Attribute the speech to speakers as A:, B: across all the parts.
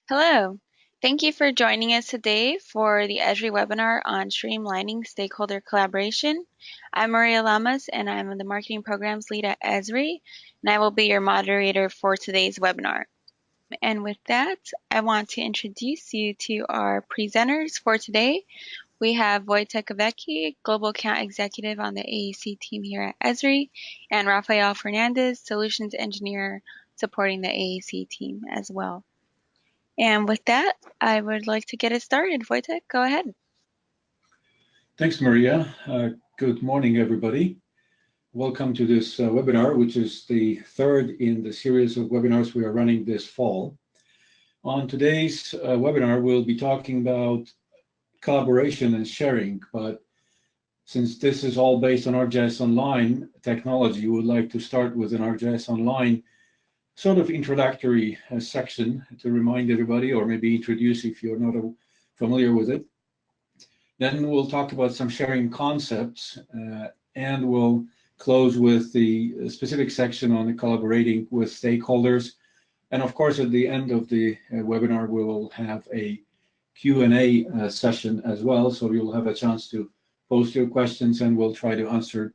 A: Hello. Thank you for joining us today for the Esri webinar on streamlining stakeholder collaboration. I'm Maria Lamas, and I'm the Marketing Programs Lead at Esri, and I will be your moderator for today's webinar. And with that, I want to introduce you to our presenters for today. We have Wojtek Owecki, Global Account Executive on the AEC team here at Esri, and Rafael Fernandez, Solutions Engineer supporting the AEC team as well. And with that, I would like to get it started. Wojtek, go ahead.
B: Thanks, Maria. Good morning, everybody. Welcome to this webinar, which is the third in the series of webinars we are running this fall. On today's webinar, we'll be talking about collaboration and sharing, but since this is all based on ArcGIS Online technology, we would like to start with an ArcGIS Online sort of introductory section to remind everybody, or maybe introduce if you're not familiar with it. Then we'll talk about some sharing concepts, and we'll close with the specific section on the collaborating with stakeholders. And of course, at the end of the webinar, we will have a Q&A session as well, so you'll have a chance to post your questions, and we'll try to answer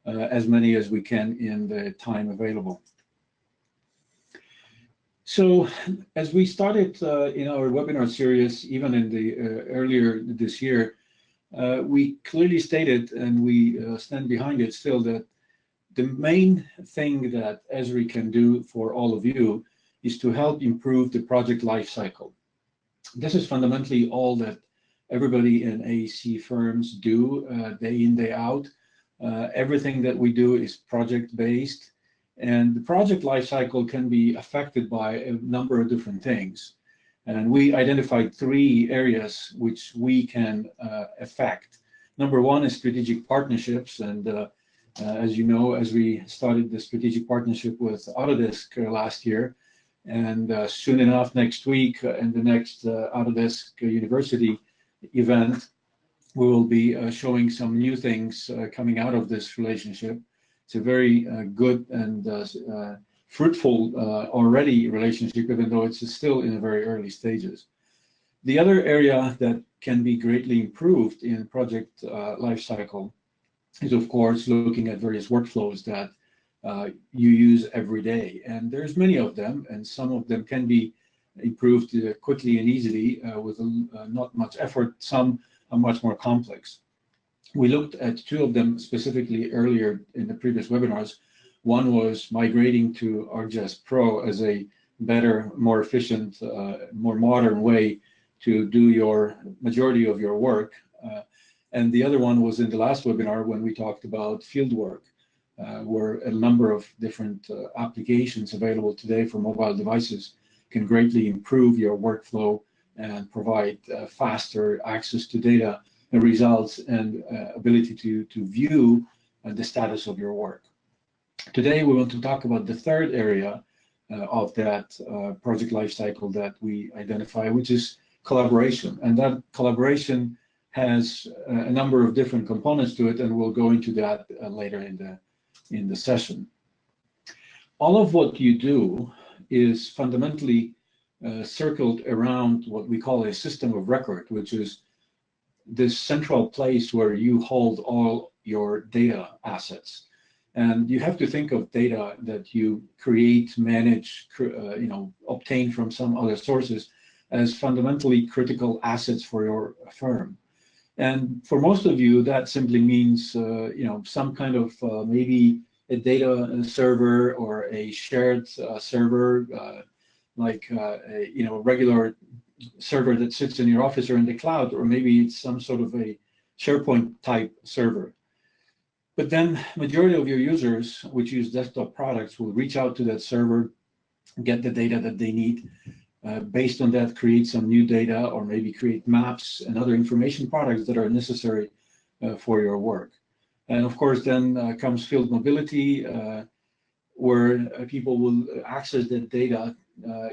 B: as many as we can in the time available. So as we started in our webinar series, even in the earlier this year, we clearly stated, and we stand behind it still, that the main thing that Esri can do for all of you is to help improve the project lifecycle. This is fundamentally all that everybody in AEC firms do day in, day out. Everything that we do is project-based. And the project lifecycle can be affected by a number of different things. And we identified three areas which we can affect. Number one is strategic partnerships. And as you know, as we started the strategic partnership with Autodesk last year, and soon enough next week in the next Autodesk University event, we will be showing some new things coming out of this relationship. It's a very good and fruitful already relationship, even though it's still in the very early stages. The other area that can be greatly improved in project lifecycle is, of course, looking at various workflows that you use every day. And there's many of them, and some of them can be improved quickly and easily with not much effort. Some are much more complex. We looked at two of them specifically earlier in the previous webinars. One was migrating to ArcGIS Pro as a better, more efficient, more modern way to do your majority of your work. And the other one was in the last webinar when we talked about field work, where a number of different applications available today for mobile devices can greatly improve your workflow and provide faster access to data and results and ability to view the status of your work. Today, we want to talk about the third area of that project lifecycle that we identify, which is collaboration. And that collaboration has a number of different components to it, and we'll go into that later in the session. All of what you do is fundamentally circled around what we call a system of record, which is this central place where you hold all your data assets. And you have to think of data that you create, manage, obtain from some other sources as fundamentally critical assets for your firm. And for most of you, that simply means some kind of maybe a data server or a shared server, like a regular server that sits in your office or in the cloud, or maybe it's some sort of a SharePoint type server. But then majority of your users, which use desktop products, will reach out to that server, get the data that they need. Based on that, create some new data, or maybe create maps and other information products that are necessary for your work. And of course, then comes field mobility, where people will access that data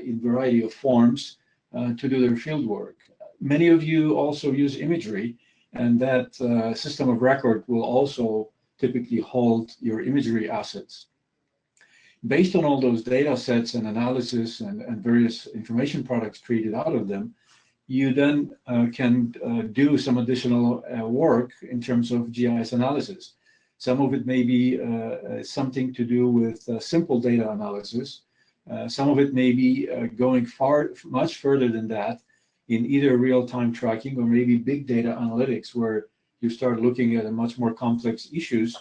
B: in a variety of forms to do their field work. Many of you also use imagery, and that system of record will also typically hold your imagery assets. Based on all those data sets and analysis and various information products created out of them, you then can do some additional work in terms of GIS analysis. Some of it may be something to do with simple data analysis. Some of it may be going much further than that in either real-time tracking or maybe big data analytics, where you start looking at a much more complex issues,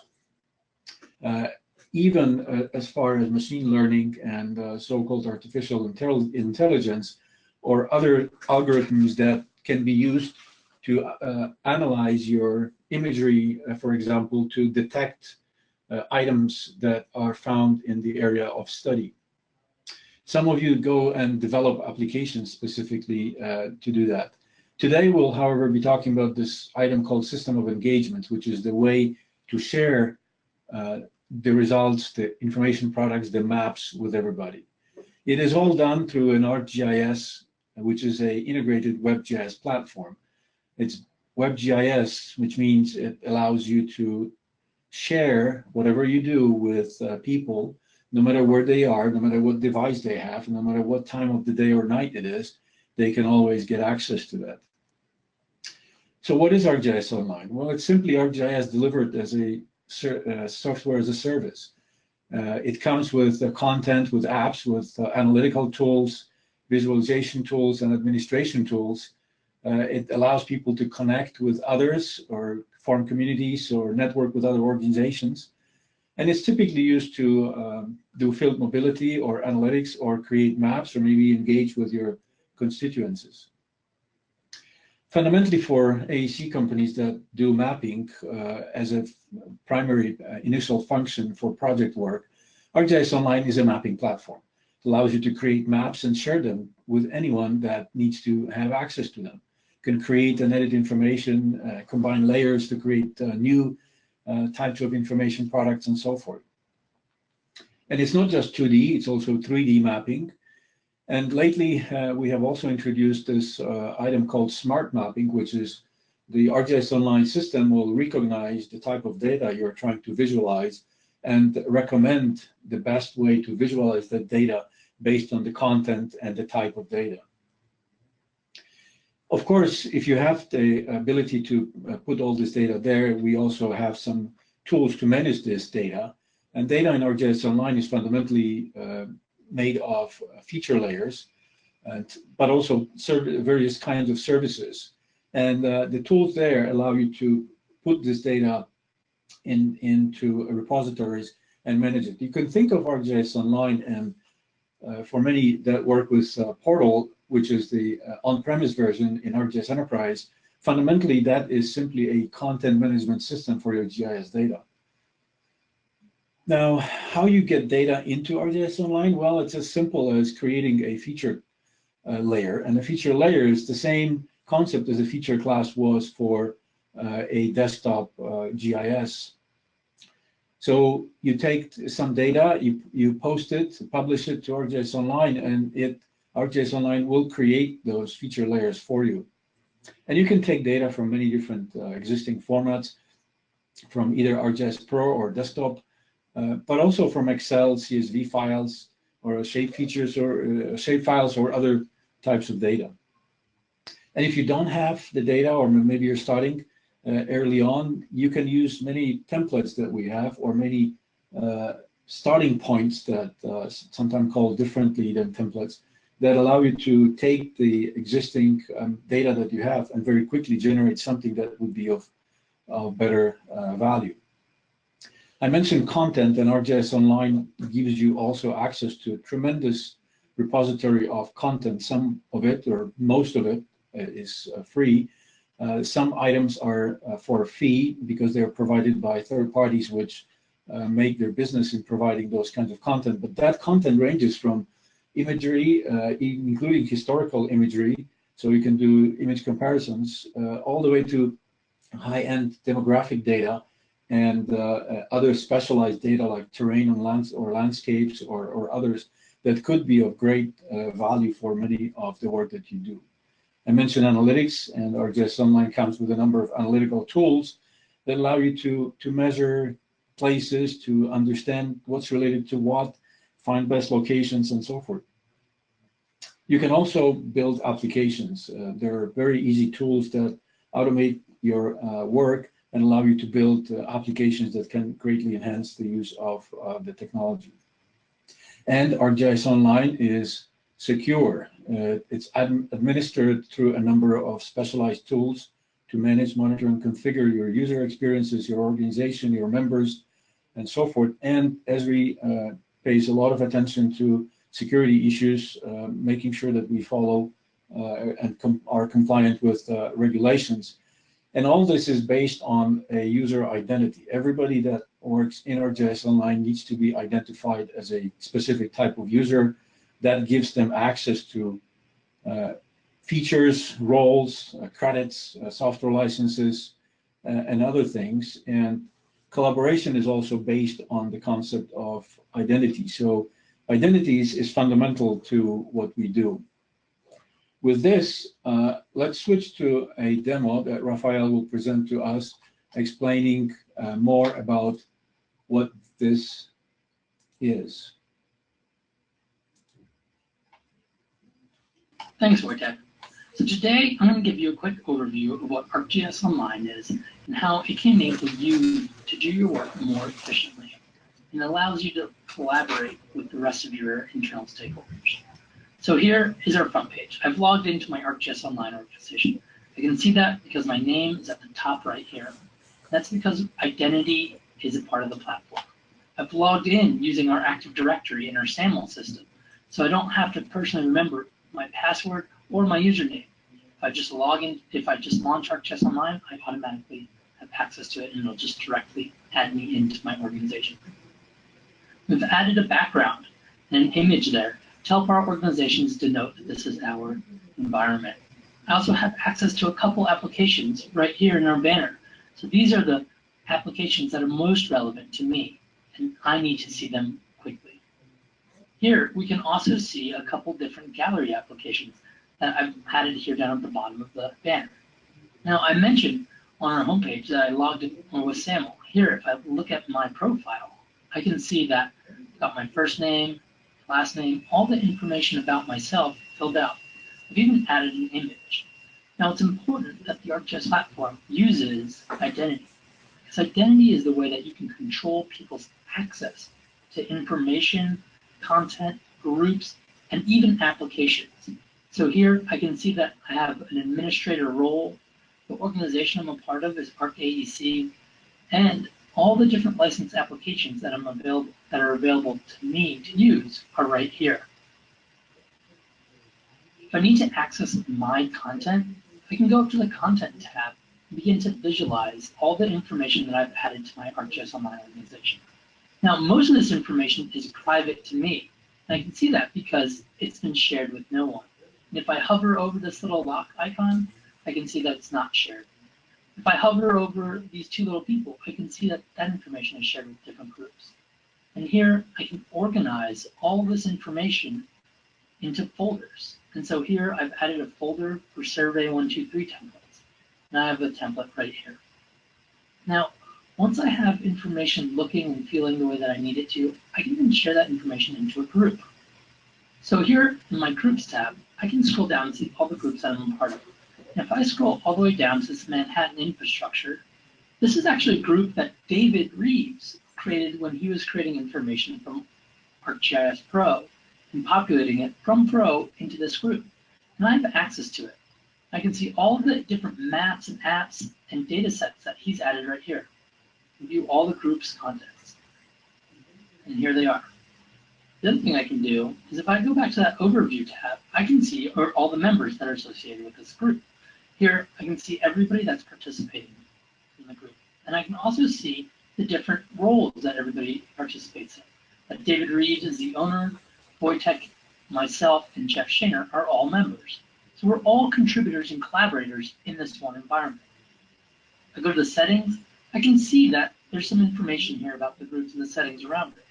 B: even as far as machine learning and so-called artificial intelligence or other algorithms that can be used to analyze your imagery, for example, to detect items that are found in the area of study. Some of you go and develop applications specifically to do that. Today, we'll, however, be talking about this item called system of engagement, which is the way to share the results, the information products, the maps with everybody. It is all done through an ArcGIS, which is an integrated WebGIS platform. It's WebGIS, which means it allows you to share whatever you do with people, no matter where they are, no matter what device they have, no matter what time of the day or night it is, they can always get access to that. So what is ArcGIS Online? Well, it's simply ArcGIS delivered as a software as a service. It comes with content, with apps, with analytical tools, visualization tools, and administration tools. It allows people to connect with others or form communities or network with other organizations. And it's typically used to do field mobility or analytics or create maps or maybe engage with your constituencies. Fundamentally, for AEC companies that do mapping as a primary initial function for project work, ArcGIS Online is a mapping platform. It allows you to create maps and share them with anyone that needs to have access to them. You can create and edit information, combine layers to create new types of information products and so forth. And it's not just 2D, it's also 3D mapping. And lately, we have also introduced this item called smart mapping, which is the ArcGIS Online system will recognize the type of data you're trying to visualize and recommend the best way to visualize that data based on the content and the type of data. Of course, if you have the ability to put all this data there, we also have some tools to manage this data. And data in ArcGIS Online is fundamentally made of feature layers, but also various kinds of services. And the tools there allow you to put this data into repositories and manage it. You can think of ArcGIS Online, and for many that work with Portal, which is the on-premise version in ArcGIS Enterprise, fundamentally that is simply a content management system for your GIS data. Now, how you get data into ArcGIS Online? Well, it's as simple as creating a feature layer, and a feature layer is the same concept as a feature class was for a desktop GIS. So you take some data, you post it, publish it to ArcGIS Online, and ArcGIS Online will create those feature layers for you. And you can take data from many different existing formats, from either ArcGIS Pro or desktop, but also from Excel, CSV files, or shape features or shape files or other types of data. And if you don't have the data, or maybe you're starting early on, you can use many templates that we have, or many starting points that sometimes called differently than templates, that allow you to take the existing data that you have and very quickly generate something that would be of better value. I mentioned content, and ArcGIS Online gives you also access to a tremendous repository of content. Some of it, or most of it, is free. Some items are for a fee because they're provided by third parties, which make their business in providing those kinds of content. But that content ranges from imagery, including historical imagery, so you can do image comparisons, all the way to high-end demographic data and other specialized data like terrain or landscapes or others that could be of great value for many of the work that you do. I mentioned analytics, and ArcGIS Online comes with a number of analytical tools that allow you to measure places, to understand what's related to what, find best locations, and so forth. You can also build applications. There are very easy tools that automate your work and allow you to build applications that can greatly enhance the use of the technology. And ArcGIS Online is secure. It's administered through a number of specialized tools to manage, monitor, and configure your user experiences, your organization, your members, and so forth. And Esri pays a lot of attention to security issues, making sure that we follow and are compliant with regulations. And all this is based on a user identity. Everybody that works in ArcGIS Online needs to be identified as a specific type of user. That gives them access to features, roles, credits, software licenses, and other things. And collaboration is also based on the concept of identity. So identities is fundamental to what we do. With this, let's switch to a demo that Rafael will present to us, explaining more about what this is.
C: Thanks, Wojtek. So today, I'm going to give you a quick overview of what ArcGIS Online is and how it can enable you to do your work more efficiently and allows you to collaborate with the rest of your internal stakeholders. So here is our front page. I've logged into my ArcGIS Online organization. I can see that because my name is at the top right here. That's because identity is a part of the platform. I've logged in using our Active Directory in our SAML system, so I don't have to personally remember my password or my username. If I just log in, if I just launch ArcGIS Online, I automatically have access to it and it'll just directly add me into my organization. We've added a background and an image there to help our organizations denote that this is our environment. I also have access to a couple applications right here in our banner. So these are the applications that are most relevant to me, and I need to see them quickly. Here, we can also see a couple different gallery applications that I've added here down at the bottom of the banner. Now, I mentioned on our homepage that I logged in with SAML. Here, if I look at my profile, I can see that I've got my first name, last name, all the information about myself filled out. I've even added an image. Now, it's important that the ArcGIS platform uses identity, because identity is the way that you can control people's access to information, content, groups, and even applications. So here I can see that I have an administrator role. The organization I'm a part of is AEC, and all the different license applications that are available to me to use are right here. If I need to access my content, I can go up to the Content tab and begin to visualize all the information that I've added to my ArcGIS Online organization. Now, most of this information is private to me, and I can see that because it's been shared with no one. And if I hover over this little lock icon, I can see that it's not shared. If I hover over these two little people, I can see that that information is shared with different groups. And here I can organize all of this information into folders. And so here I've added a folder for Survey 123 templates. And I have a template right here. Now, once I have information looking and feeling the way that I need it to, I can then share that information into a group. So here in my Groups tab, I can scroll down and see all the groups that I'm a part of. And if I scroll all the way down to this Manhattan infrastructure, this is actually a group that David Reeves created when he was creating information from ArcGIS Pro and populating it from Pro into this group. And I have access to it. I can see all of the different maps and apps and data sets that he's added right here. View all the group's contents. And here they are. The other thing I can do is if I go back to that Overview tab, I can see all the members that are associated with this group. Here, I can see everybody that's participating in the group. And I can also see the different roles that everybody participates in. That David Reeves is the owner, Wojtek, myself, and Jeff Shaner are all members. So we're all contributors and collaborators in this one environment. I go to the settings, I can see that there's some information here about the groups and the settings around it.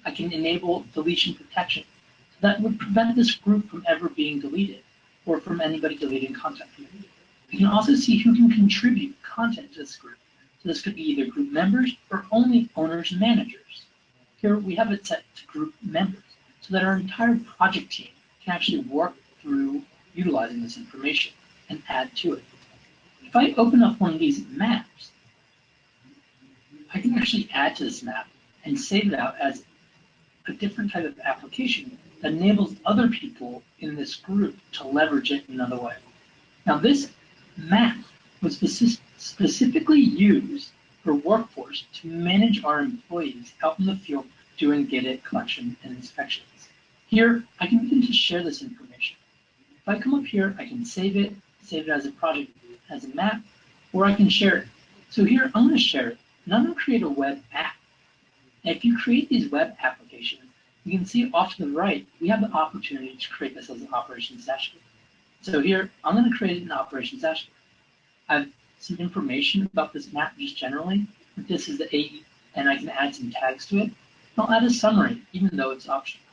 C: I can enable deletion protection. So that would prevent this group from ever being deleted or from anybody deleting content from it. I can also see who can contribute content to this group. So this could be either group members or only owners and managers. Here we have it set to group members. so that our entire project team can actually work through utilizing this information and add to it. If I open up one of these maps, I can actually add to this map and save it out as a different type of application that enables other people in this group to leverage it in another way. Now, this map was specifically used for workforce to manage our employees out in the field doing data collection and inspections. Here, I can begin to share this information. If I come up here, I can save it as a project, as a map, or I can share it. So here, I'm going to share it, and I'm going to create a web app. And if you create these web applications, you can see off to the right, we have the opportunity to create this as an operations dashboard. So here, I'm going to create an operations dashboard. I have some information about this map just generally. This is the AE, and I can add some tags to it. I'll add a summary, even though it's optional.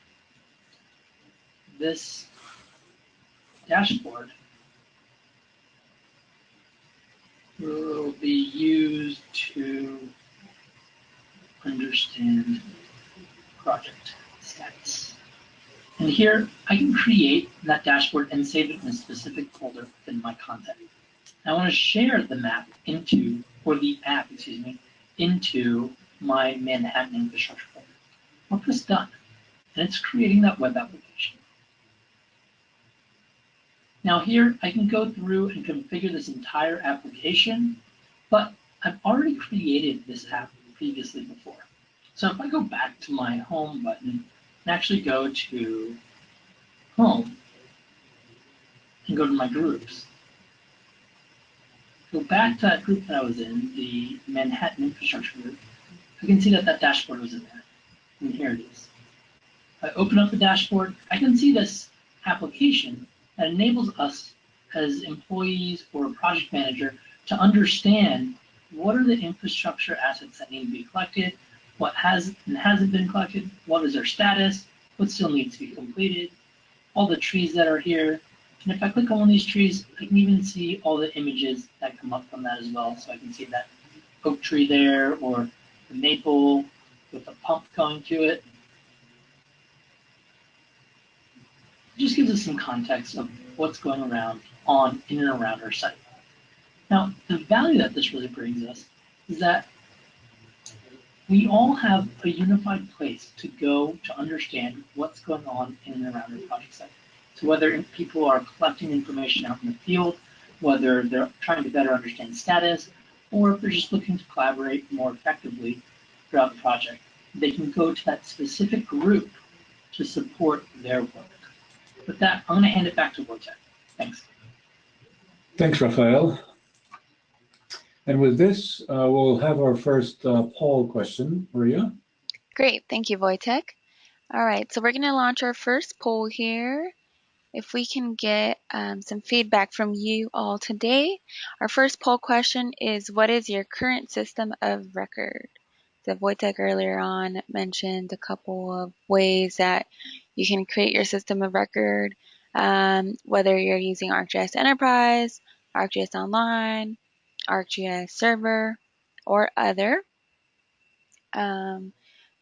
C: This dashboard will be used to understand project status. And here, I can create that dashboard and save it in a specific folder within my content. I want to share the map into, or the app, excuse me, into my Manhattan infrastructure folder. I'll press done, and it's creating that web application. Now here, I can go through and configure this entire application, but I've already created this app previously before. So if I go back to my home button and actually go to home and go to my groups, go back to that group that I was in, the Manhattan infrastructure group, I can see that that dashboard was in there. And here it is. If I open up the dashboard, I can see this application that enables us as employees or a project manager to understand what are the infrastructure assets that need to be collected, what has and hasn't been collected, what is their status, what still needs to be completed, all the trees that are here. And if I click on one of these trees, I can even see all the images that come up from that as well. So I can see that oak tree there, or the maple with a pump going to it. It just gives us some context of what's going around on in and around our site. Now, the value that this really brings us is that we all have a unified place to go to understand what's going on in and around our project site. So whether people are collecting information out in the field, whether they're trying to better understand status, or if they're just looking to collaborate more effectively throughout the project, they can go to that specific group to support their work. With that, I'm going to hand it back to Wojtek. Thanks.
B: Thanks, Raphael. And with this, we'll have our first poll question. Maria?
A: Great, thank you, Wojtek. All right, so we're going to launch our first poll here. If we can get some feedback from you all today. Our first poll question is, what is your current system of record? So Wojtek earlier on mentioned a couple of ways that you can create your system of record, whether you're using ArcGIS Enterprise, ArcGIS Online, ArcGIS Server, or other.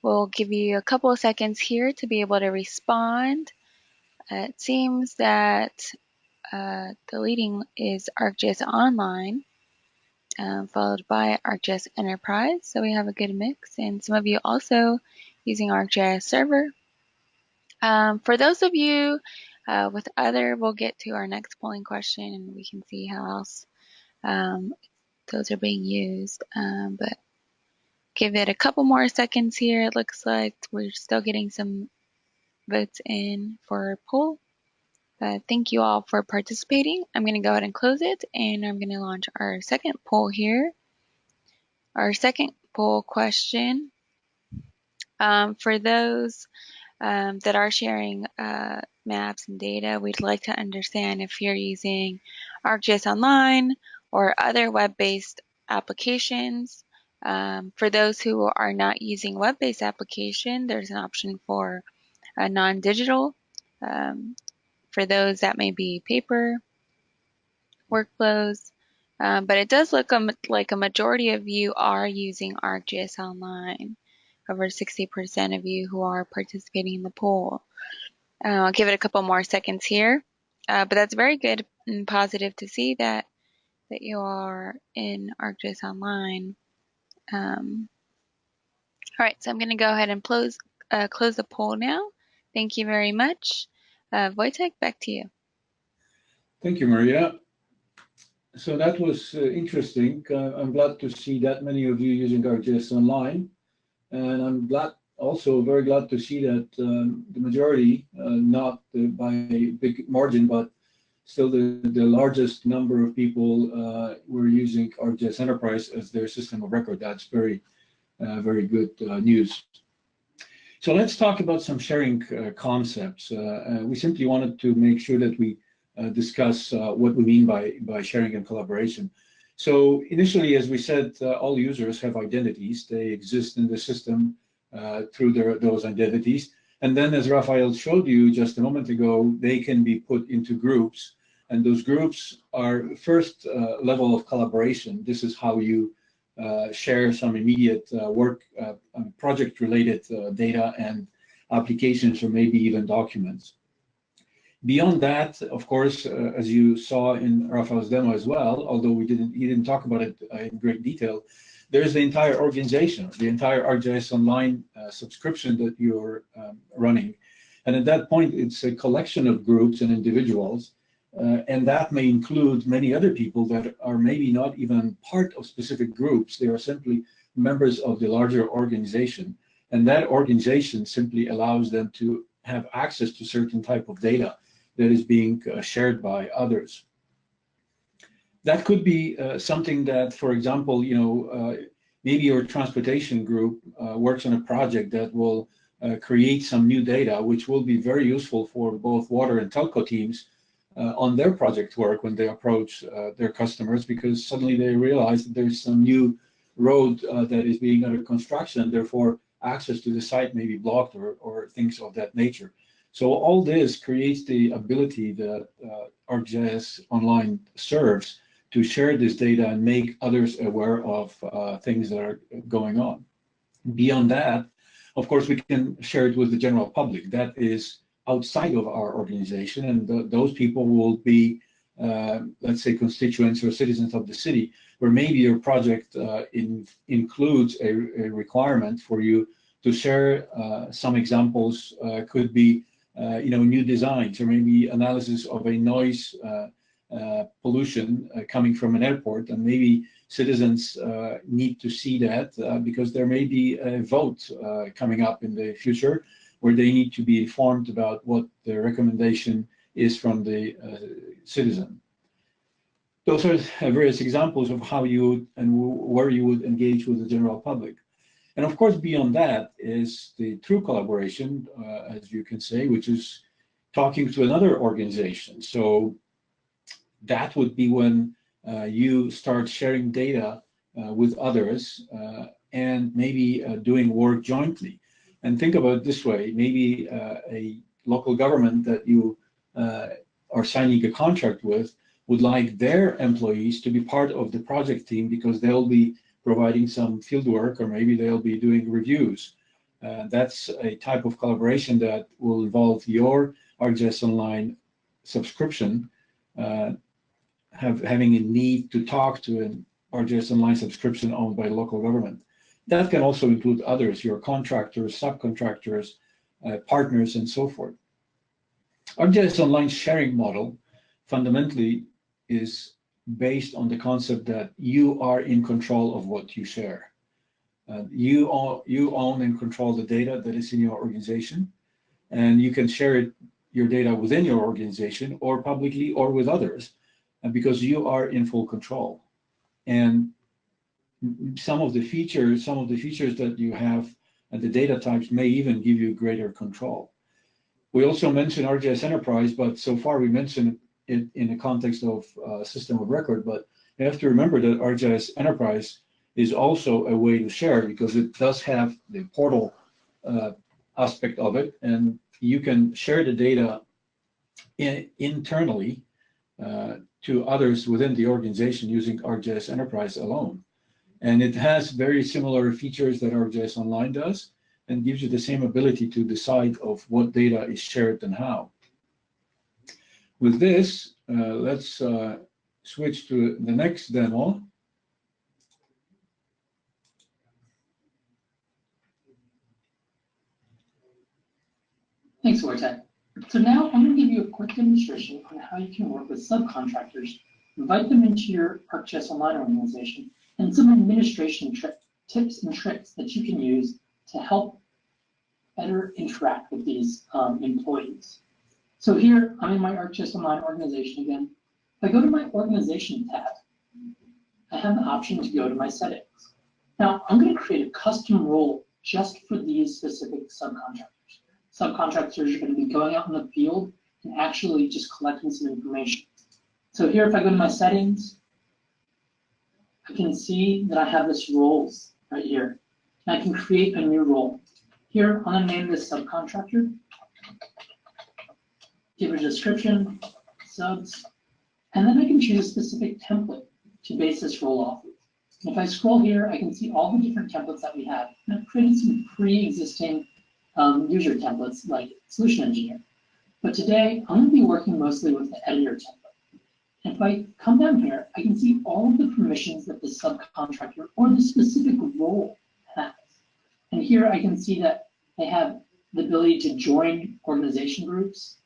A: We'll give you a couple of seconds here to be able to respond. It seems that the leading is ArcGIS Online, followed by ArcGIS Enterprise. So we have a good mix, and some of you also using ArcGIS Server. For those of you with other, we'll get to our next polling question and we can see how else those are being used. But give it a couple more seconds here. It looks like we're still getting some votes in for our poll. Thank you all for participating. I'm going to go ahead and close it, and I'm going to launch our second poll here. Our second poll question, for those that are sharing maps and data, we'd like to understand if you're using ArcGIS Online or other web-based applications. For those who are not using web-based application, there's an option for a non-digital. For those that may be paper workflows, but it does look like a majority of you are using ArcGIS Online. over 60% of you who are participating in the poll. I'll give it a couple more seconds here, but that's very good and positive to see that you are in ArcGIS Online. All right, so I'm going to go ahead and close the poll now. Thank you very much. Wojtek, back to you.
B: Thank you, Maria. So that was interesting. I'm glad to see that many of you using ArcGIS Online. And I'm also very glad to see that the majority, not by a big margin, but still the largest number of people were using ArcGIS Enterprise as their system of record. That's very good news. So let's talk about some sharing concepts. We simply wanted to make sure that we discuss what we mean by sharing and collaboration. So initially, as we said, all users have identities. They exist in the system through those identities. And then, as Raphael showed you just a moment ago, they can be put into groups. And those groups are first level of collaboration. This is how you share some immediate work, project-related data and applications, or maybe even documents. Beyond that, of course, as you saw in Raphael's demo as well, although he didn't talk about it in great detail, there's the entire organization, the entire ArcGIS Online subscription that you're running. And at that point, it's a collection of groups and individuals, and that may include many other people that are maybe not even part of specific groups. They are simply members of the larger organization. And that organization simply allows them to have access to certain type of data that is being shared by others. That could be something that, for example, maybe your transportation group works on a project that will create some new data, which will be very useful for both water and telco teams on their project work when they approach their customers, because suddenly they realize that there's some new road that is being under construction, and therefore access to the site may be blocked or things of that nature. So all this creates the ability that ArcGIS Online serves to share this data and make others aware of things that are going on. Beyond that, of course, we can share it with the general public. That is outside of our organization, and those people will be, let's say, constituents or citizens of the city, where maybe your project includes a requirement for you to share some examples. Could be new designs, or maybe analysis of a noise pollution coming from an airport, and maybe citizens need to see that because there may be a vote coming up in the future where they need to be informed about what the recommendation is from the citizen. Those are various examples of how you would and where you would engage with the general public. And of course, beyond that is the true collaboration, as you can say, which is talking to another organization. So that would be when you start sharing data with others and maybe doing work jointly. And think about it this way, maybe a local government that you are signing a contract with would like their employees to be part of the project team because they'll be providing some field work, or maybe they'll be doing reviews. That's a type of collaboration that will involve your ArcGIS Online subscription having a need to talk to an ArcGIS Online subscription owned by local government. That can also include others, your contractors, subcontractors, partners, and so forth. ArcGIS Online sharing model fundamentally is based on the concept that you are in control of what you share. You own and control the data that is in your organization, and you can share your data within your organization or publicly or with others, because you are in full control. And some of the features that you have and the data types may even give you greater control. We also mentioned ArcGIS Enterprise, but so far we mentioned it in the context of system of record, but you have to remember that ArcGIS Enterprise is also a way to share, because it does have the portal aspect of it, and you can share the data internally to others within the organization using ArcGIS Enterprise alone. And it has very similar features that ArcGIS Online does, and gives you the same ability to decide of what data is shared and how. With this, let's switch to the next demo.
C: Thanks, Wojtek. So now I'm going to give you a quick demonstration on how you can work with subcontractors, invite them into your ArcGIS Online organization, and some administration tips and tricks that you can use to help better interact with these employees. So here, I'm in my ArcGIS Online organization again. If I go to my organization tab, I have the option to go to my settings. Now, I'm going to create a custom role just for these specific subcontractors. Subcontractors are going to be going out in the field and actually just collecting some information. So here, if I go to my settings, I can see that I have this roles right here. And I can create a new role. Here, I'm going to name this subcontractor. Give it a description, subs, and then I can choose a specific template to base this role off of. And if I scroll here, I can see all the different templates that we have. And I've created some pre-existing user templates like Solution Engineer. But today, I'm going to be working mostly with the editor template. And if I come down here, I can see all of the permissions that the subcontractor or the specific role has. And here I can see that they have the ability to join organization groups.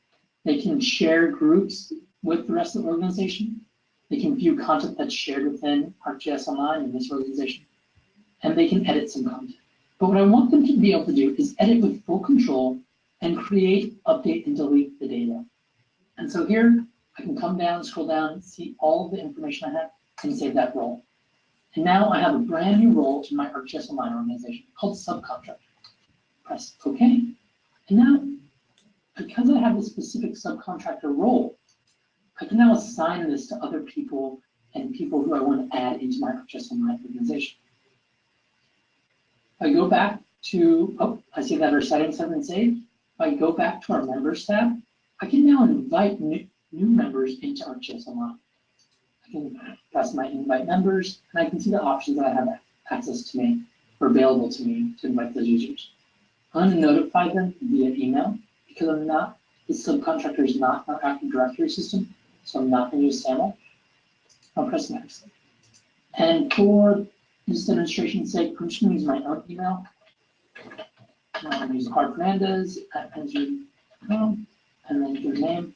C: They can share groups with the rest of the organization. They can view content that's shared within ArcGIS Online in this organization. And they can edit some content. But what I want them to be able to do is edit with full control and create, update, and delete the data. And so here, I can come down, scroll down, see all of the information I have, and save that role. And now I have a brand new role in my ArcGIS Online organization called Subcontractor. Press OK. And now, because I have a specific subcontractor role, I can now assign this to other people and people who I want to add into my ArcGIS Online organization. If I go back to, I see that our settings have been saved. If I go back to our members tab, I can now invite new members into ArcGIS Online. I can press my invite members, and I can see the options that I have access to me or available to me to invite those users. I'm going to notify them via email because the subcontractor is not our Active Directory system, so I'm not going to use SAML. I'll press next. And for this demonstration's sake, I'm just going to use my own email. I'm going to use rfernandez@esri.com, and then give a name.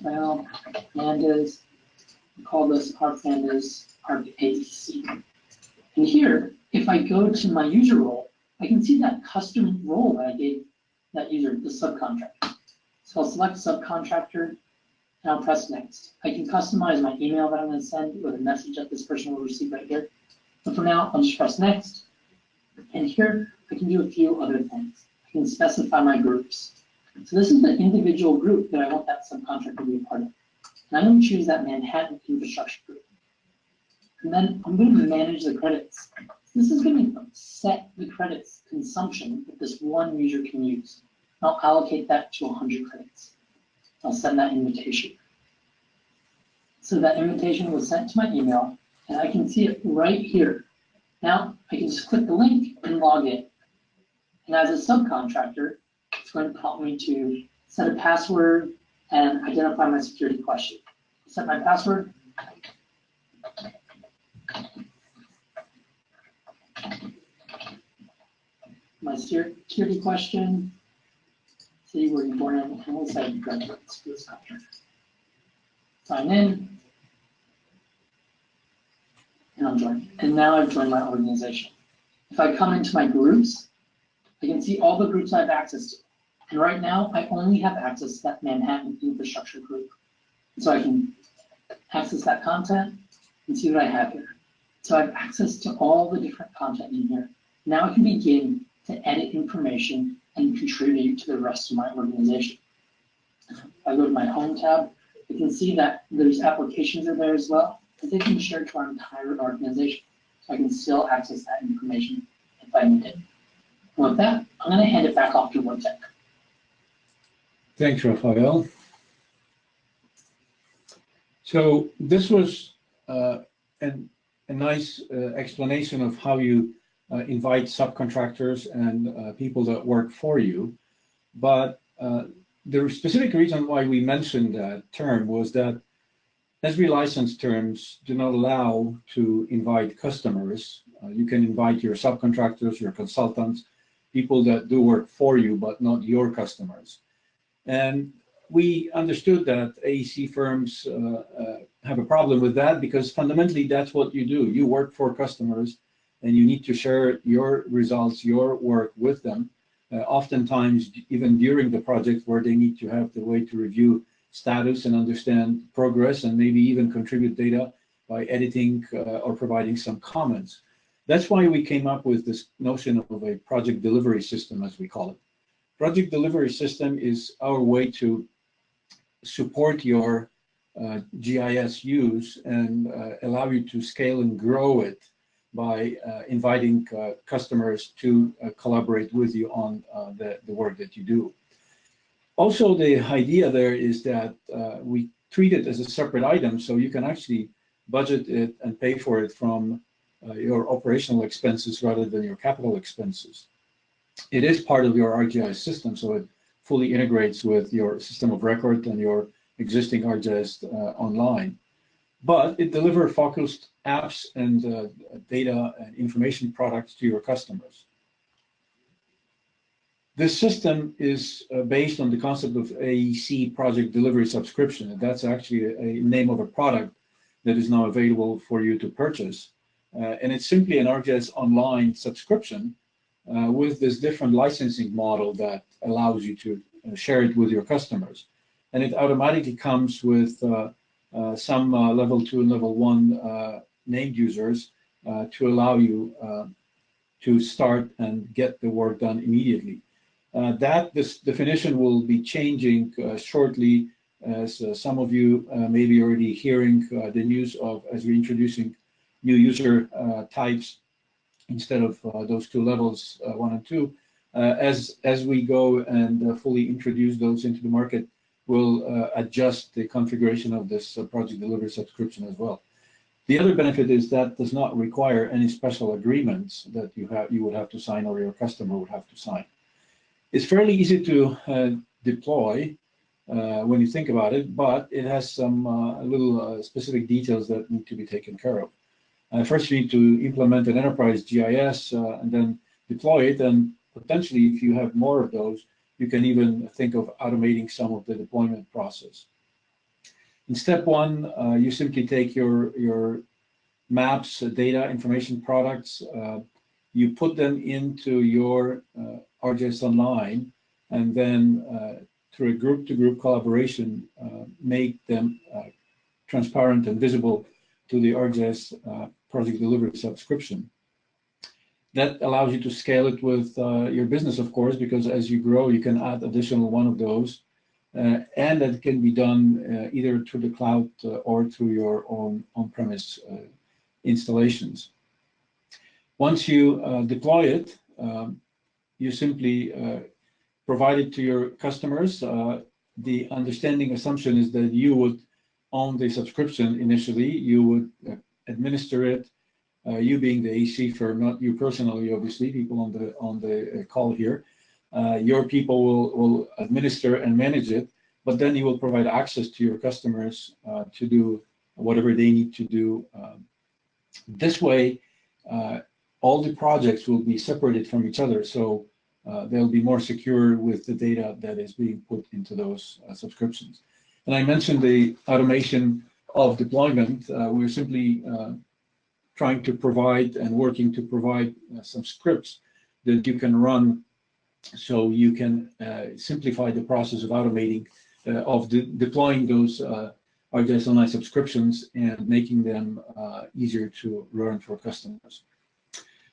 C: Well, Fernandez. Call this rfernandez AEC. And here, if I go to my user role, I can see that custom role that I gave that user, the subcontractor. So I'll select subcontractor, and I'll press next. I can customize my email that I'm going to send with a message that this person will receive right here. But for now, I'll just press next. And here, I can do a few other things. I can specify my groups. So this is the individual group that I want that subcontractor to be a part of. And I'm going to choose that Manhattan infrastructure group. And then I'm going to manage the credits. This is going to set the credits consumption that this one user can use. I'll allocate that to 100 credits. I'll send that invitation. So that invitation was sent to my email, and I can see it right here. Now I can just click the link and log in. And as a subcontractor, it's going to prompt me to set a password and identify my security question. Set my password. My security question. See where you're born in, and we'll say graduates for this contract. Sign in. And I'll join. And now I've joined my organization. If I come into my groups, I can see all the groups I have access to. And right now, I only have access to that Manhattan infrastructure group. So I can access that content and see what I have here. So I have access to all the different content in here. Now I can begin to edit information and contribute to the rest of my organization. If I go to my home tab, I can see that there's applications in there as well, but they can be shared to our entire organization. So I can still access that information if I need it. And with that, I'm going to hand it back off to Wojtek.
B: Thanks, Rafael. So this was a nice explanation of how you invite subcontractors and people that work for you. But the specific reason why we mentioned that term was that Esri license terms do not allow to invite customers. You can invite your subcontractors, your consultants, people that do work for you, but not your customers. And we understood that AEC firms have a problem with that because fundamentally that's what you do. You work for customers and you need to share your results, your work with them. Oftentimes, even during the project where they need to have the way to review status and understand progress and maybe even contribute data by editing or providing some comments. That's why we came up with this notion of a project delivery system, as we call it. Project delivery system is our way to support your GIS use and allow you to scale and grow it by inviting customers to collaborate with you on the work that you do. Also, the idea there is that we treat it as a separate item, so you can actually budget it and pay for it from your operational expenses rather than your capital expenses. It is part of your ArcGIS system, so it fully integrates with your system of record and your existing ArcGIS Online. But it delivers focused apps and data and information products to your customers. This system is based on the concept of AEC project delivery subscription, and that's actually a name of a product that is now available for you to purchase. And it's simply an ArcGIS Online subscription with this different licensing model that allows you to share it with your customers. And it automatically comes with some level 2 and level 1 named users to allow you to start and get the work done immediately. This definition will be changing shortly, as some of you may be already hearing the news of as we're introducing new user types instead of those 2 levels, 1 and 2. As we go and fully introduce those into the market, we'll adjust the configuration of this project delivery subscription as well. The other benefit is that does not require any special agreements that you would have to sign or your customer would have to sign. It's fairly easy to deploy when you think about it, but it has some little specific details that need to be taken care of. First, you need to implement an enterprise GIS and then deploy it. And potentially, if you have more of those, you can even think of automating some of the deployment process. In step 1, you simply take your maps, data, information products, you put them into your ArcGIS Online, and then through a group-to-group collaboration, make them transparent and visible to the ArcGIS project delivery subscription. That allows you to scale it with your business, of course, because as you grow, you can add additional one of those. And that can be done either through the cloud or through your own on-premise installations. Once you deploy it, you simply provide it to your customers. The understanding assumption is that you would own the subscription initially, you would administer it, you being the AEC firm, not you personally, obviously, people on the call here. Your people will administer and manage it, but then you will provide access to your customers to do whatever they need to do. This way, all the projects will be separated from each other, so they'll be more secure with the data that is being put into those subscriptions. And I mentioned the automation of deployment. We're simply trying to provide and working to provide some scripts that you can run so you can simplify the process of automating, deploying those ArcGIS Online subscriptions and making them easier to learn for customers.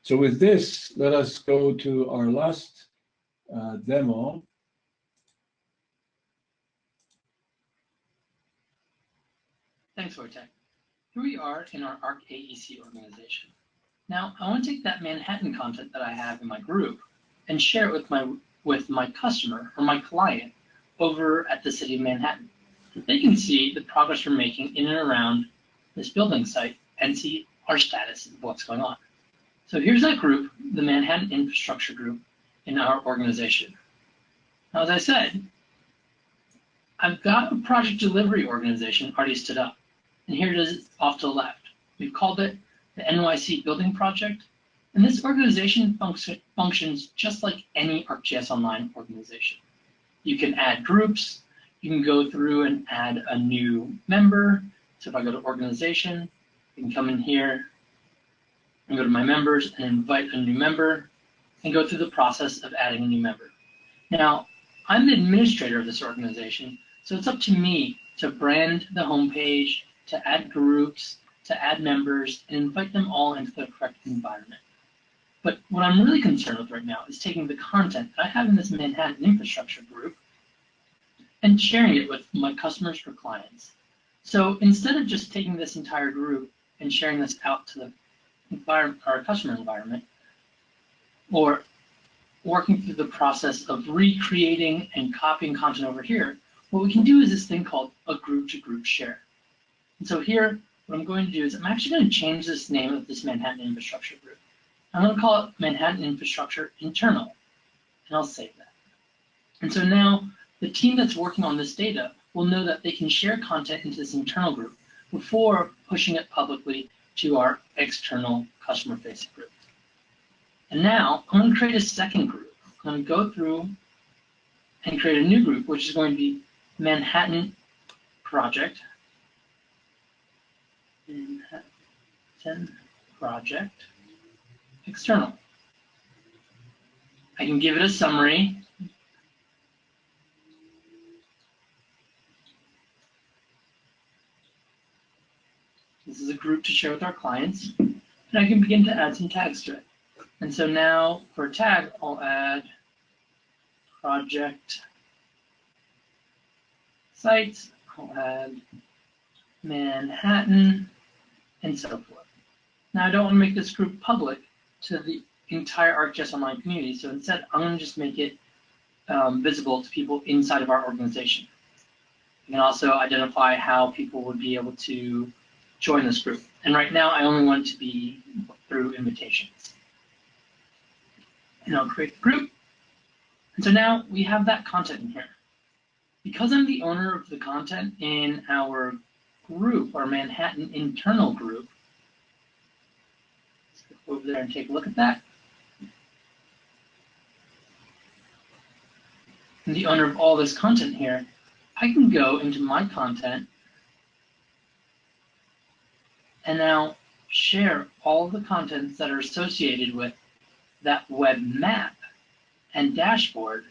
B: So with this, let us go to our last demo.
C: Thanks, Wojtek. Here we are in our ArcAEC organization. Now, I want to take that Manhattan content that I have in my group and share it with my customer or my client over at the city of Manhattan. They can see the progress we're making in and around this building site and see our status of what's going on. So here's that group, the Manhattan Infrastructure Group in our organization. Now, as I said, I've got a project delivery organization already stood up. And here it is off to the left. We've called it the NYC Building Project. And this organization functions just like any ArcGIS Online organization. You can add groups. You can go through and add a new member. So if I go to organization, I can come in here and go to my members and invite a new member and go through the process of adding a new member. Now, I'm the administrator of this organization, so it's up to me to brand the homepage, to add groups, to add members, and invite them all into the correct environment. But what I'm really concerned with right now is taking the content that I have in this Manhattan Infrastructure Group and sharing it with my customers or clients. So instead of just taking this entire group and sharing this out to the our customer environment, or working through the process of recreating and copying content over here, what we can do is this thing called a group-to-group share. And so here, what I'm going to do is I'm actually going to change this name of this Manhattan Infrastructure Group. I'm going to call it Manhattan Infrastructure Internal, and I'll save that. And so now the team that's working on this data will know that they can share content into this internal group before pushing it publicly to our external customer-facing group. And now I'm going to create a second group. I'm going to go through and create a new group, which is going to be Manhattan Project. Manhattan Project External. I can give it a summary. This is a group to share with our clients, and I can begin to add some tags to it. And so now for a tag, I'll add project sites, I'll add Manhattan, and so forth. Now I don't want to make this group public to the entire ArcGIS Online community, so instead I'm going to just make it visible to people inside of our organization. You can also identify how people would be able to join this group. And right now I only want it to be through invitations. And I'll create a group. And so now we have that content in here. Because I'm the owner of the content in our group, our Manhattan internal group, let's go over there and take a look at that. I'm the owner of all this content here. I can go into my content and now share all the contents that are associated with that web map and dashboard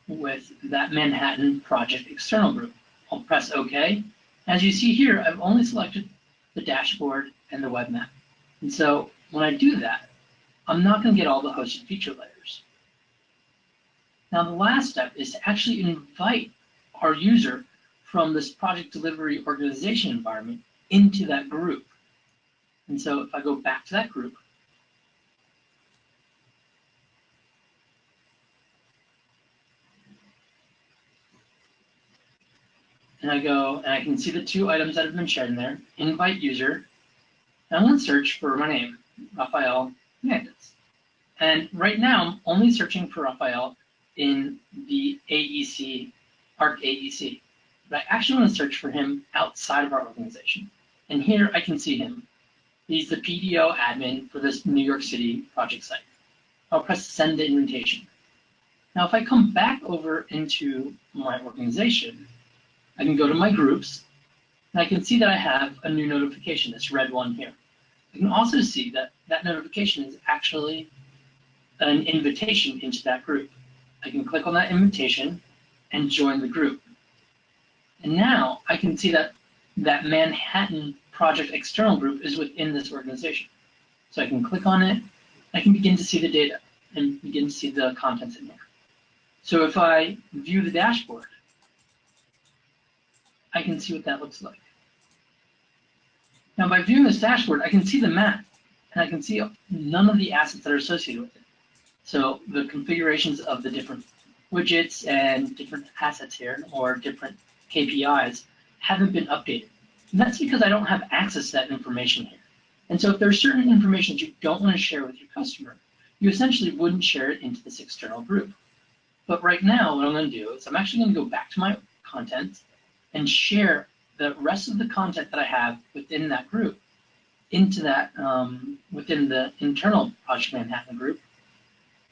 C: with that Manhattan Project External Group. I'll press OK. As you see here, I've only selected the dashboard and the web map. And so when I do that, I'm not going to get all the hosted feature layers. Now the last step is to actually invite our user from this project delivery organization environment into that group. And so if I go back to that group, and I go and I can see the two items that have been shared in there, invite user, and I'm going to search for my name, Rafael Hernandez. And right now I'm only searching for Rafael in the AEC, ArcAEC. But I actually want to search for him outside of our organization. And here I can see him. He's the PDO admin for this New York City project site. I'll press send the invitation. Now if I come back over into my organization, I can go to my groups, and I can see that I have a new notification, this red one here. I can also see that that notification is actually an invitation into that group. I can click on that invitation and join the group. And now I can see that that Manhattan Project External Group is within this organization. So I can click on it, I can begin to see the data and begin to see the contents in here. So if I view the dashboard, I can see what that looks like. Now by viewing this dashboard, I can see the map, and I can see none of the assets that are associated with it. So the configurations of the different widgets and different assets here, or different KPIs, haven't been updated. And that's because I don't have access to that information here. And so if there's certain information that you don't want to share with your customer, you essentially wouldn't share it into this external group. But right now, what I'm going to do is I'm actually going to go back to my content and share the rest of the content that I have within that group into that, within the internal Project Manhattan group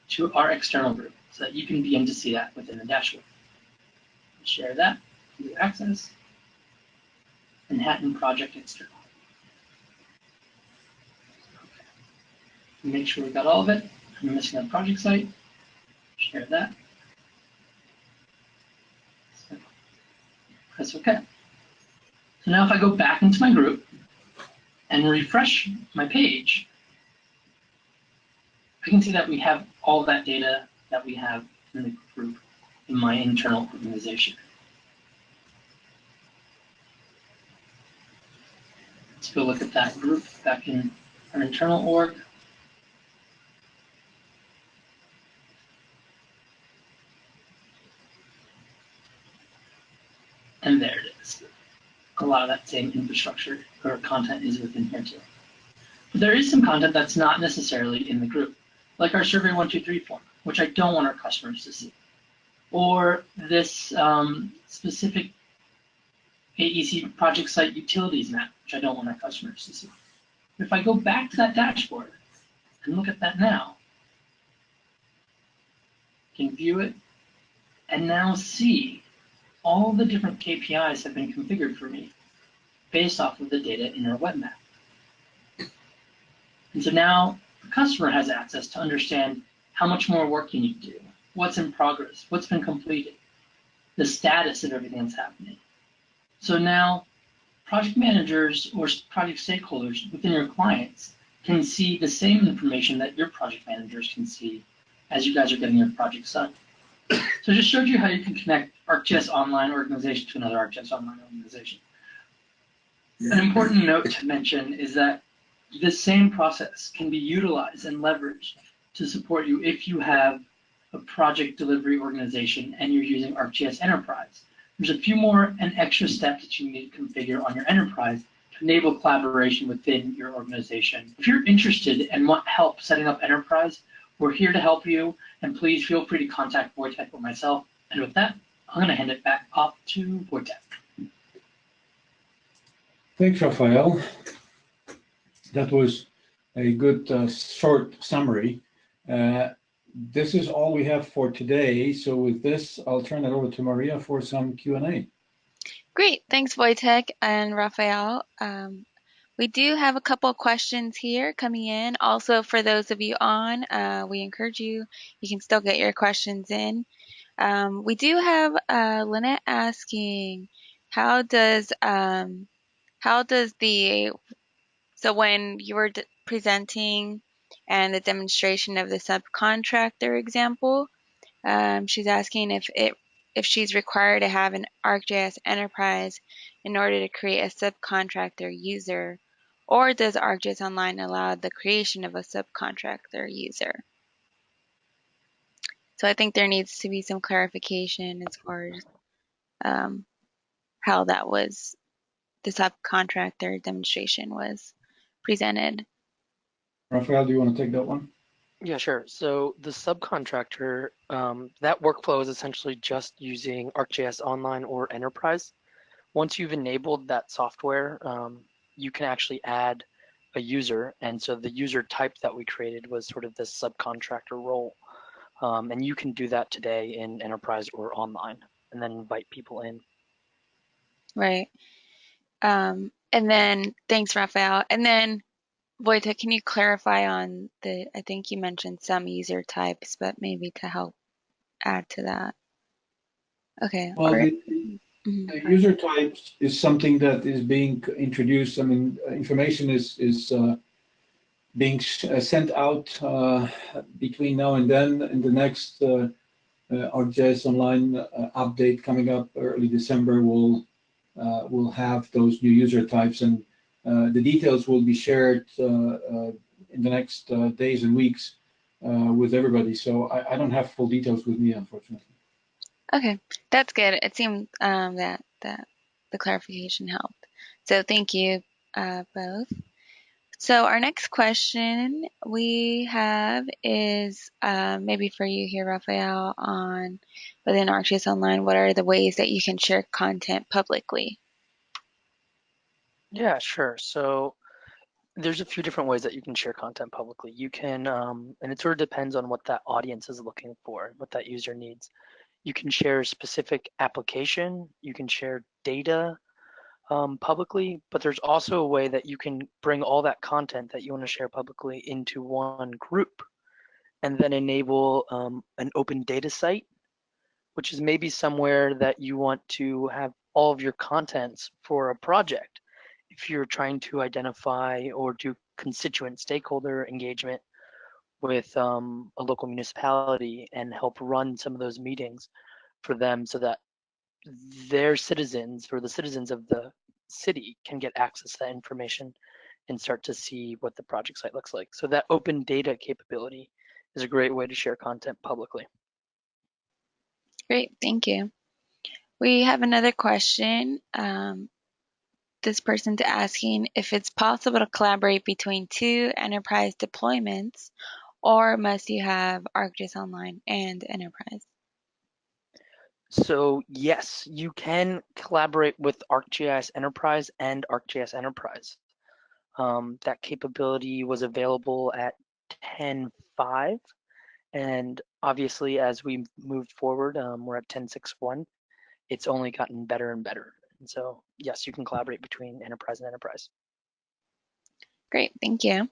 C: to our external group so that you can begin to see that within the dashboard. Share that, do access, Manhattan Project External. Okay. Make sure we got all of it. I'm missing a project site. Share that. So, press OK. So now if I go back into my group and refresh my page, I can see that we have all that data that we have in the group in my internal organization. Let's go look at that group back in our internal org. And there it is. A lot of that same infrastructure or content is within here too. But there is some content that's not necessarily in the group, like our Survey 123 form, which I don't want our customers to see, or this specific AEC project site utilities map, which I don't want our customers to see. But if I go back to that dashboard and look at that now, I can view it and now see all the different KPIs have been configured for me based off of the data in our web map. And so now the customer has access to understand how much more work you need to do, what's in progress, what's been completed, the status of everything that's happening. So now project managers or project stakeholders within your clients can see the same information that your project managers can see as you guys are getting your projects done. So I just showed you how you can connect ArcGIS Online organization to another ArcGIS Online organization. An important note to mention is that this same process can be utilized and leveraged to support you if you have a project delivery organization and you're using ArcGIS Enterprise. There's a few more and extra steps that you need to configure on your enterprise to enable collaboration within your organization. If you're interested and want help setting up enterprise, we're here to help you, and please feel free to contact Wojtek or myself. And with that, I'm going to hand it back off to Wojtek.
B: Thanks, Raphael. That was a good short summary. This is all we have for today. So with this, I'll turn it over to Maria for some Q&A.
A: Great, thanks Wojtek and Raphael. We do have a couple of questions here coming in. Also, for those of you on, we encourage you can still get your questions in. We do have Lynette asking, how does so when you were presenting and the demonstration of the subcontractor example, she's asking if she's required to have an ArcGIS Enterprise in order to create a subcontractor user, or does ArcGIS Online allow the creation of a subcontractor user? So I think there needs to be some clarification as far as how that was, the subcontractor demonstration was presented.
B: Raphael, do you want to take that one?
D: Yeah, sure. So the subcontractor, that workflow is essentially just using ArcGIS Online or Enterprise. Once you've enabled that software, you can actually add a user. And so the user type that we created was sort of this subcontractor role. And you can do that today in Enterprise or Online and then invite people in.
A: Right. And then, thanks, Raphael. And then, Wojtek, can you clarify on I think you mentioned some user types, but maybe to help add to that. Okay.
B: Well, the user types is something that is being introduced. I mean, information is being sent out between now and then. In the next ArcGIS Online update coming up early December, we'll have those new user types, and the details will be shared in the next days and weeks with everybody. So I don't have full details with me, unfortunately. Okay,
A: that's good. It seemed that the clarification helped. So thank you both. So our next question we have is maybe for you here, Raphael, on within ArcGIS Online, what are the ways that you can share content publicly?
D: Yeah, sure. So there's a few different ways that you can share content publicly. You can, and it sort of depends on what that audience is looking for, what that user needs. You can share specific application, you can share data publicly, but there's also a way that you can bring all that content that you want to share publicly into one group and then enable an open data site, which is maybe somewhere that you want to have all of your contents for a project. If you're trying to identify or do constituent stakeholder engagement with a local municipality and help run some of those meetings for them so that their citizens or the citizens of the city can get access to that information and start to see what the project site looks like. So that open data capability is a great way to share content publicly.
A: Great, thank you. We have another question. This person's asking if it's possible to collaborate between two enterprise deployments, or must you have ArcGIS Online and Enterprise?
D: So yes, you can collaborate with ArcGIS Enterprise and ArcGIS Enterprise. That capability was available at 10.5, and obviously as we moved forward, we're at 10.6.1. It's only gotten better and better. And so yes, you can collaborate between Enterprise and Enterprise.
A: Great, thank you.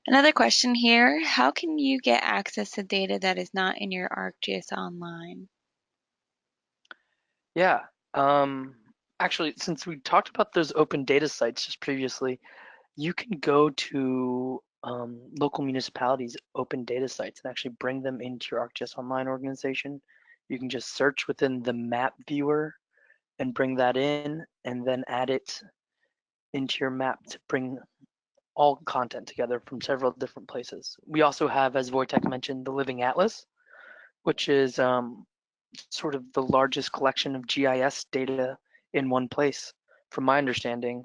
A: Another question here, how can you get access to data that is not in your ArcGIS Online?
D: Yeah, actually, since we talked about those open data sites just previously, you can go to local municipalities' open data sites and actually bring them into your ArcGIS Online organization. You can just search within the map viewer and bring that in and then add it into your map to bring all content together from several different places. We also have, as Wojtek mentioned, the Living Atlas, which is sort of the largest collection of GIS data in one place, from my understanding.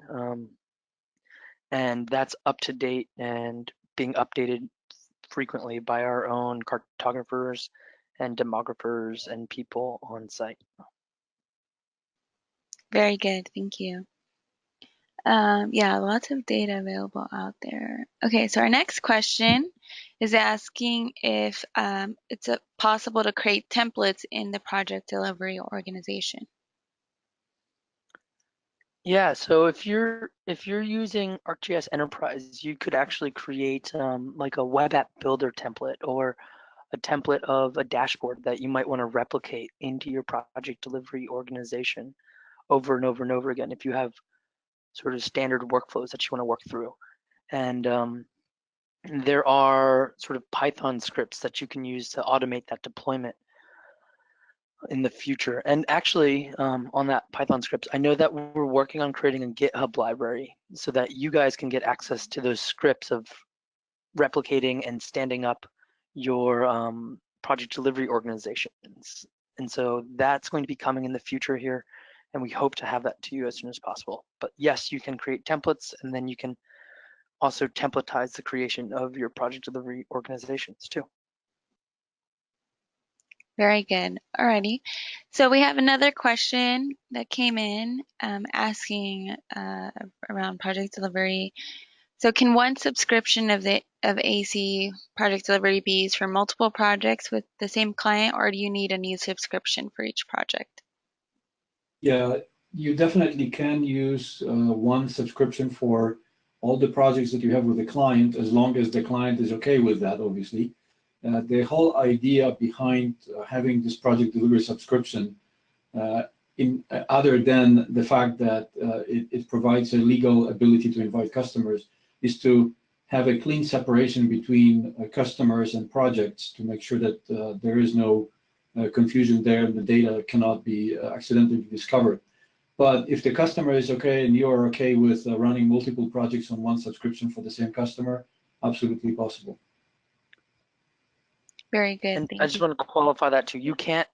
D: And that's up to date and being updated frequently by our own cartographers and demographers and people on site.
A: Very good, thank you. Yeah, lots of data available out there. Okay, so our next question is asking if it's possible to create templates in the project delivery organization.
D: Yeah, so if you're using ArcGIS Enterprise, you could actually create like a web app builder template or a template of a dashboard that you might want to replicate into your project delivery organization over and over and over again if you have sort of standard workflows that you want to work through. And there are sort of Python scripts that you can use to automate that deployment in the future. And actually, on that Python scripts, I know that we're working on creating a GitHub library so that you guys can get access to those scripts of replicating and standing up your project delivery organizations. And so that's going to be coming in the future here, and we hope to have that to you as soon as possible. But yes, you can create templates, and then you can also templatize the creation of your project delivery organizations too.
A: Very good. Alrighty. So we have another question that came in asking around project delivery. So can one subscription of AEC project delivery be used for multiple projects with the same client, or do you need a new subscription for each project?
B: Yeah, you definitely can use one subscription for all the projects that you have with the client, as long as the client is okay with that, obviously. The whole idea behind having this project delivery subscription, other than the fact that it provides a legal ability to invite customers, is to have a clean separation between customers and projects to make sure that there is no confusion there and the data cannot be accidentally discovered. But if the customer is okay and you are okay with running multiple projects on one subscription for the same customer, absolutely possible.
A: Very good.
D: And
A: Thank
D: I just
A: you.
D: want to qualify that too. You can't,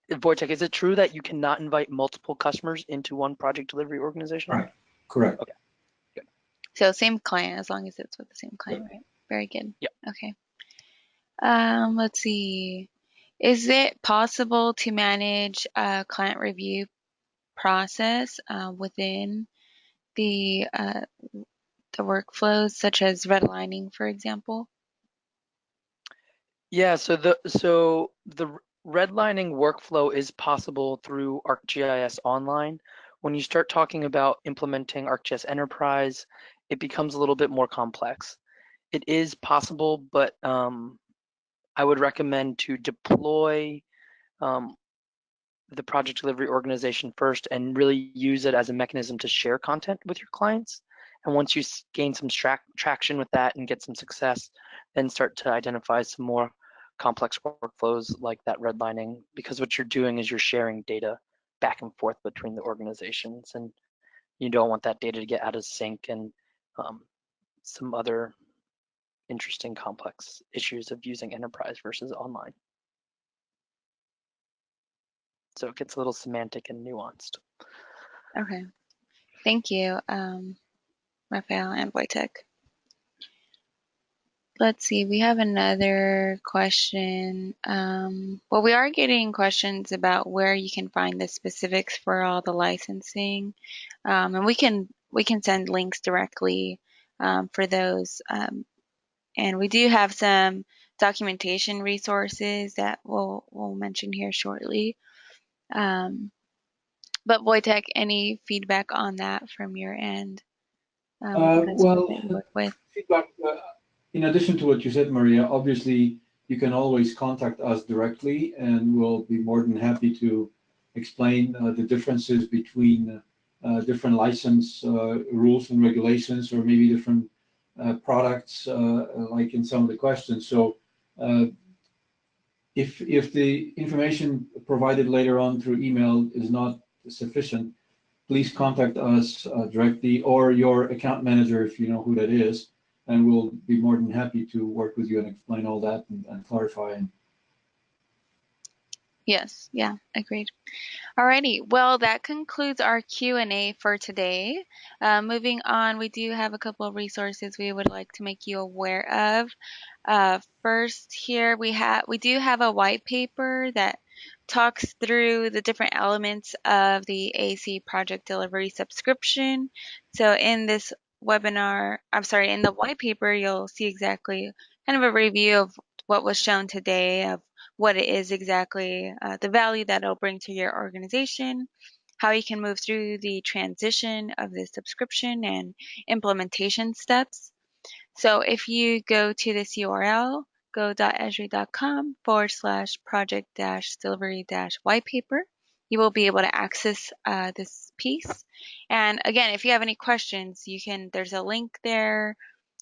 D: Wojtek, is it true that you cannot invite multiple customers into one project delivery organization?
B: Right. Correct.
D: Okay. Good.
A: So same client, as long as it's with the same client, right? Very good.
D: Yep.
A: Okay. Let's see. Is it possible to manage a client review process within the workflows, such as redlining, for example?
D: Yeah, so the redlining workflow is possible through ArcGIS Online. When you start talking about implementing ArcGIS Enterprise, it becomes a little bit more complex. It is possible, but I would recommend to deploy um, the project delivery organization first and really use it as a mechanism to share content with your clients. And once you gain some traction with that and get some success, then start to identify some more complex workflows like that redlining, because what you're doing is you're sharing data back and forth between the organizations, and you don't want that data to get out of sync and some other interesting complex issues of using enterprise versus online. So it gets a little semantic and nuanced.
A: Okay. Thank you, Raphael and Wojtek. Let's see, we have another question. Well, we are getting questions about where you can find the specifics for all the licensing, and we can send links directly for those. And we do have some documentation resources that we'll mention here shortly. But Wojtek, any feedback on that from your end?
B: Well,
A: That you work with?
B: feedback, in addition to what you said, Maria, obviously you can always contact us directly and we'll be more than happy to explain the differences between different license rules and regulations, or maybe different products, like in some of the questions. So uh, if the information provided later on through email is not sufficient, please contact us directly, or your account manager if you know who that is, and we'll be more than happy to work with you and explain all that and clarify.
A: Yes, yeah, agreed. Alrighty, well, that concludes our Q&A for today. Moving on, we do have a couple of resources we would like to make you aware of. First, here we do have a white paper that talks through the different elements of the AEC project delivery subscription. So in this webinar, in the white paper, you'll see exactly kind of a review of what was shown today, of what it is exactly, the value that it'll bring to your organization, how you can move through the transition of the subscription and implementation steps. So if you go to this URL, go.esri.com/project-delivery-white paper, you will be able to access this piece. And again, if you have any questions, there's a link there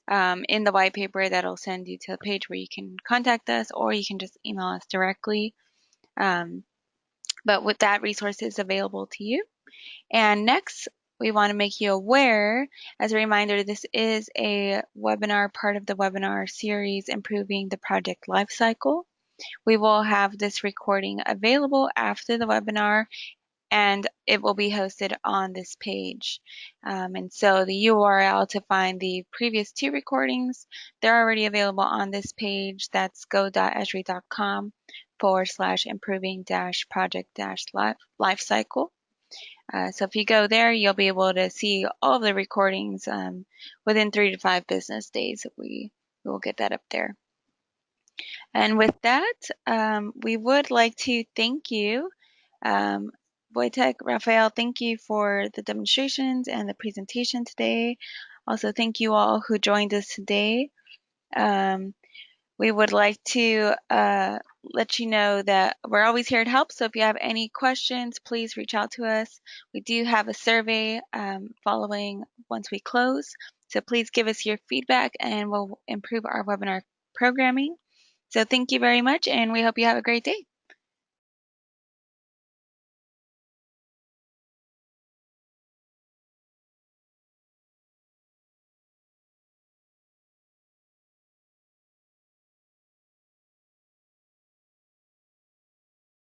A: in the white paper that'll send you to a page where you can contact us, or you can just email us directly. But with that, resource is available to you. And next, we want to make you aware, as a reminder, this is a webinar, part of the webinar series, Improving the Project Lifecycle. We will have this recording available after the webinar, and it will be hosted on this page. And so the URL to find the previous two recordings, they're already available on this page. That's go.esri.com/improving-project-lifecycle. So if you go there, you'll be able to see all of the recordings within 3 to 5 business days. We will get that up there. And with that, we would like to thank you. Wojtek, Raphael, thank you for the demonstrations and the presentation today. Also, thank you all who joined us today. We would like to let you know that we're always here to help. So if you have any questions, please reach out to us. We do have a survey following once we close. So please give us your feedback and we'll improve our webinar programming. So thank you very much, and we hope you have a great day.